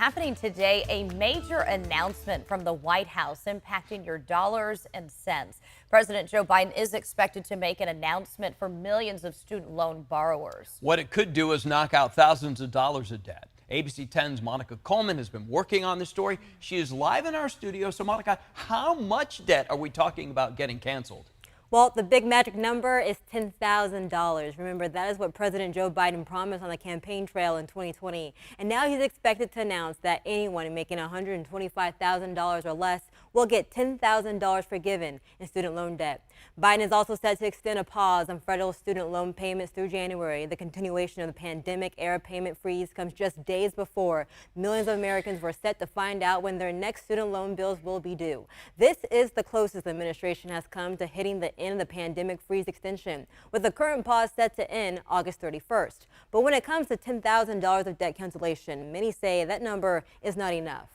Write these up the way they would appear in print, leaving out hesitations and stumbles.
happening today, a major announcement from the White House impacting your dollars and cents. President Joe Biden is expected to make an announcement for millions of student loan borrowers. What it could do is knock out thousands of dollars of debt. ABC 10's Monica Coleman has been working on this story. She is live in our studio. So, Monica, how much debt are we talking about getting canceled? Well, the big magic number is $10,000. Remember, that is what President Joe Biden promised on the campaign trail in 2020. And now he's expected to announce that anyone making $125,000 or less will get $10,000 forgiven in student loan debt. Biden is also set to extend a pause on federal student loan payments through January. The continuation of the pandemic-era payment freeze comes just days before millions of Americans were set to find out when their next student loan bills will be due. This is the closest the administration has come to hitting the end of the pandemic freeze extension, with the current pause set to end August 31st. But when it comes to $10,000 of debt cancellation, many say that number is not enough.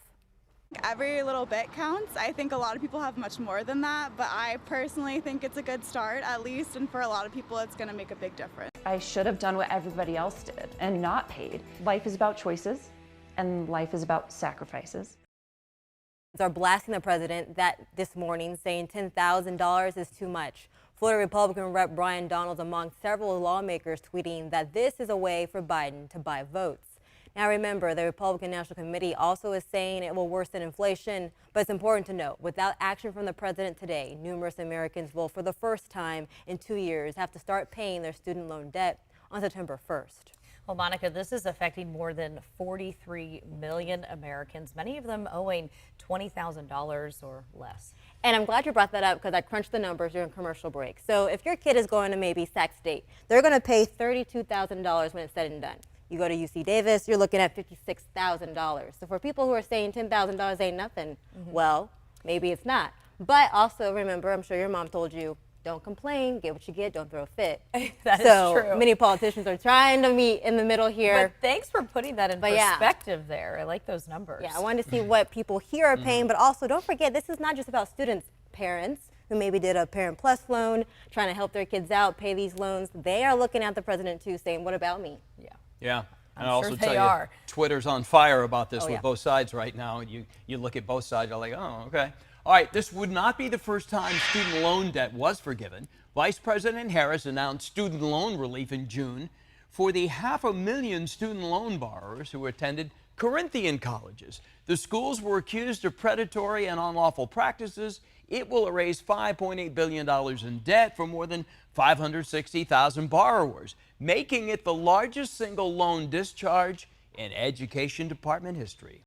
Every little bit counts. I think a lot of people have much more than that, but I personally think it's a good start, at least, and for a lot of people it's going to make a big difference. I should have done what everybody else did and not paid. Life is about choices, and life is about sacrifices. Are blasting the president this morning, saying $10,000 is too much. Florida Republican Rep. Brian Donalds among several lawmakers tweeting that this is a way for Biden to buy votes. Now remember, the Republican National Committee also is saying it will worsen inflation, but it's important to note, without action from the president today, numerous Americans will, for the first time in 2 years, have to start paying their student loan debt on September 1st. Well, Monica, this is affecting more than 43 million Americans, many of them owing $20,000 or less. And I'm glad you brought that up because I crunched the numbers during commercial break. So if your kid is going to maybe Sac State, they're going to pay $32,000 when it's said and done. You go to UC Davis, you're looking at $56,000. So for people who are saying $10,000 ain't nothing, well, maybe it's not. But also remember, I'm sure your mom told you, don't complain, get what you get, don't throw a fit. That is true. Many politicians are trying to meet in the middle here. But thanks for putting that in perspective there. I like those numbers. Yeah, I wanted to see what people here are paying, but also don't forget, this is not just about students, parents who maybe did a Parent Plus loan, trying to help their kids out, pay these loans. They are looking at the president too, saying, what about me? Yeah. And I'm I'll sure also they tell are. you, Twitter's on fire about this with yeah. both sides right now. You look at both sides, you're like, oh, okay. All right, this would not be the first time student loan debt was forgiven. Vice President Harris announced student loan relief in June for the 500,000 student loan borrowers who attended Corinthian colleges. The schools were accused of predatory and unlawful practices. It will erase $5.8 billion in debt for more than 560,000 borrowers, making it the largest single loan discharge in education department history.